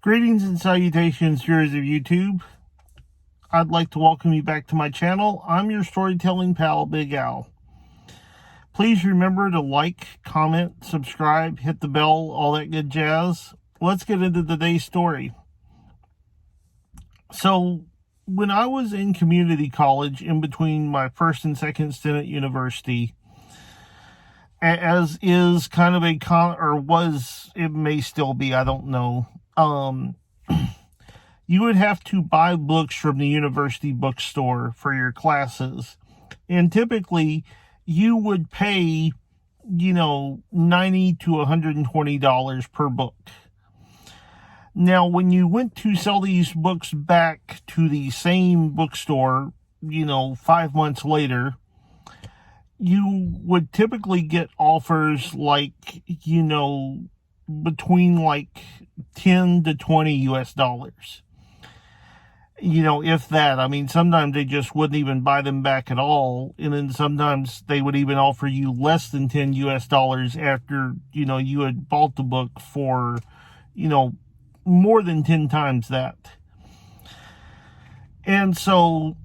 Greetings and salutations, viewers of YouTube. I'd like to welcome you back to my channel. I'm your storytelling pal, Big Al. Please remember to like, comment, subscribe, hit the bell, all that good jazz. Let's get into today's story. So, when I was in community college, in between my first and second stint at university, as is kind of it may still be, I don't know, you would have to buy books from the university bookstore for your classes. And typically, you would pay, $90 to $120 per book. Now, when you went to sell these books back to the same bookstore, 5 months later, you would typically get offers between 10 to 20 US dollars. If that. I mean, sometimes they just wouldn't even buy them back at all. And then sometimes they would even offer you less than 10 US dollars after, you had bought the book for, more than 10 times that. And so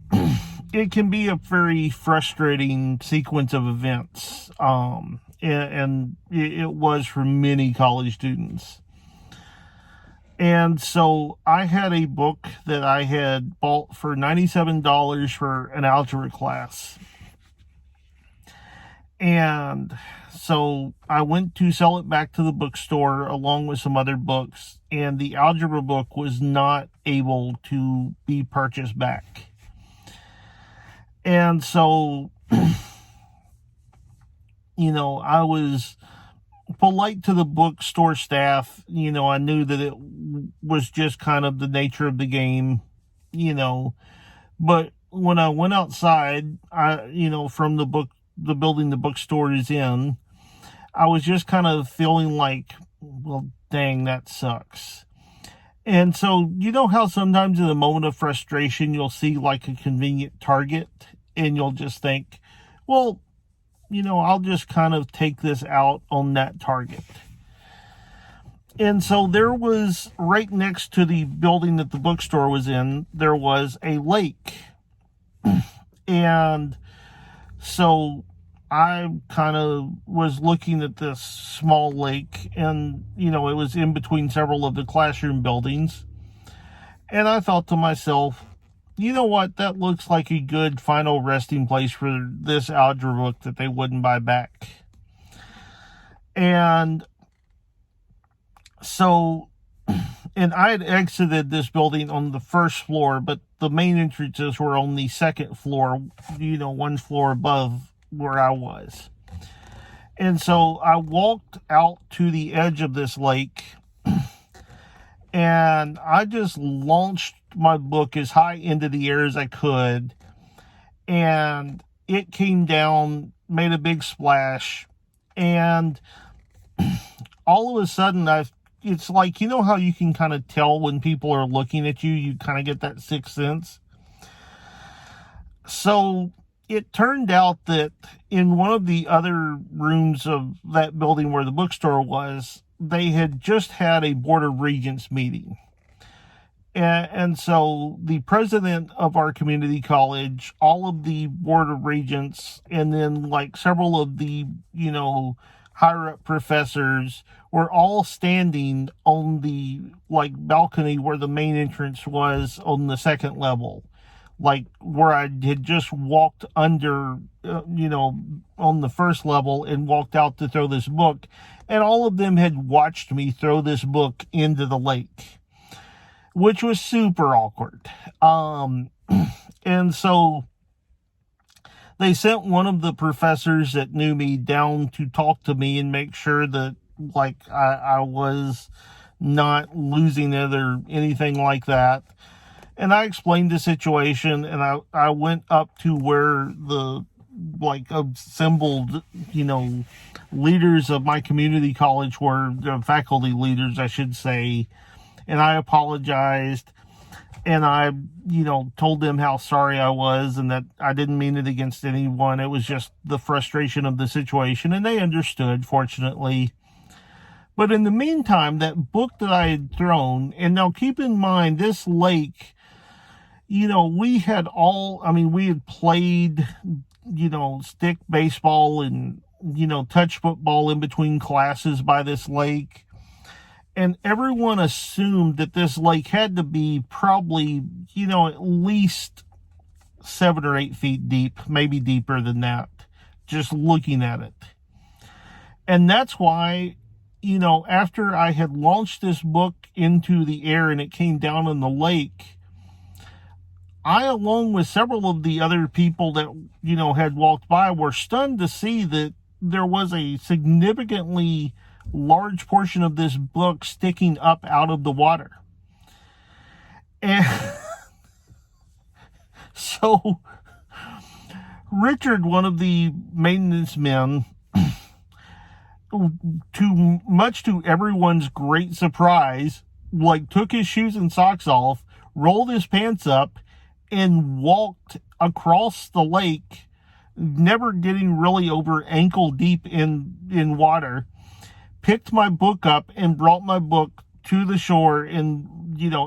it can be a very frustrating sequence of events. And it was for many college students. And so I had a book that I had bought for $97 for an algebra class. And so I went to sell it back to the bookstore along with some other books, and the algebra book was not able to be purchased back. And so, I was polite to the bookstore staff. I knew that it was just kind of the nature of the game, but when I went outside, from the building the bookstore is in, I was just kind of feeling like, well, dang, that sucks. And so, how sometimes in a moment of frustration, you'll see a convenient target and you'll just think, well, I'll just kind of take this out on that target. And so there was, right next to the building that the bookstore was in, there was a lake. And so I kind of was looking at this small lake, and, it was in between several of the classroom buildings. And I thought to myself, you know what, that looks like a good final resting place for this algebra book that they wouldn't buy back. And so, and I had exited this building on the first floor, but the main entrances were on the second floor, one floor above where I was. And so I walked out to the edge of this lake, and I just launched my book as high into the air as I could, and it came down, made a big splash, and all of a sudden it's like, how you can kind of tell when people are looking at you, you kind of get that sixth sense. So it turned out that in one of the other rooms of that building where the bookstore was, they had just had a Board of Regents meeting. And so the president of our community college, all of the Board of Regents, and then several of the, higher up professors were all standing on the balcony where the main entrance was on the second level. Where I had just walked under, on the first level and walked out to throw this book. And all of them had watched me throw this book into the lake, which was super awkward. And so they sent one of the professors that knew me down to talk to me and make sure that I was not losing it or anything like that. And I explained the situation, and I went up to where the assembled, leaders of my community college were, the faculty leaders, I should say. And I apologized, and I, told them how sorry I was and that I didn't mean it against anyone. It was just the frustration of the situation, and they understood, fortunately. But in the meantime, that book that I had thrown, and now keep in mind, this lake, we had we had played, stick baseball and, touch football in between classes by this lake. And everyone assumed that this lake had to be probably, at least 7 or 8 feet deep, maybe deeper than that, just looking at it. And that's why, after I had launched this book into the air and it came down in the lake, I, along with several of the other people that, had walked by, were stunned to see that there was a significantly large portion of this book sticking up out of the water. And so Richard, one of the maintenance men, much to everyone's great surprise, took his shoes and socks off, rolled his pants up, and walked across the lake, never getting really over ankle deep in water, picked my book up and brought my book to the shore and,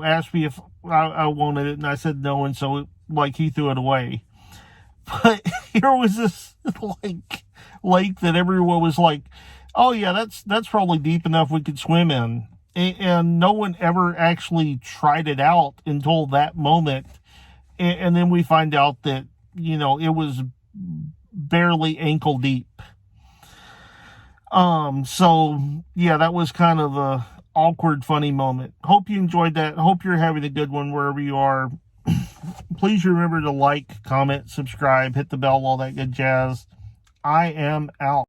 asked me if I wanted it. And I said no. And so he threw it away. But here was this lake that everyone was like, oh yeah, that's probably deep enough we could swim in. And no one ever actually tried it out until that moment. And then we find out that, it was barely ankle deep. So yeah, that was kind of a awkward, funny moment. Hope you enjoyed that. Hope you're having a good one wherever you are. Please remember to like, comment, subscribe, hit the bell, all that good jazz. I am out.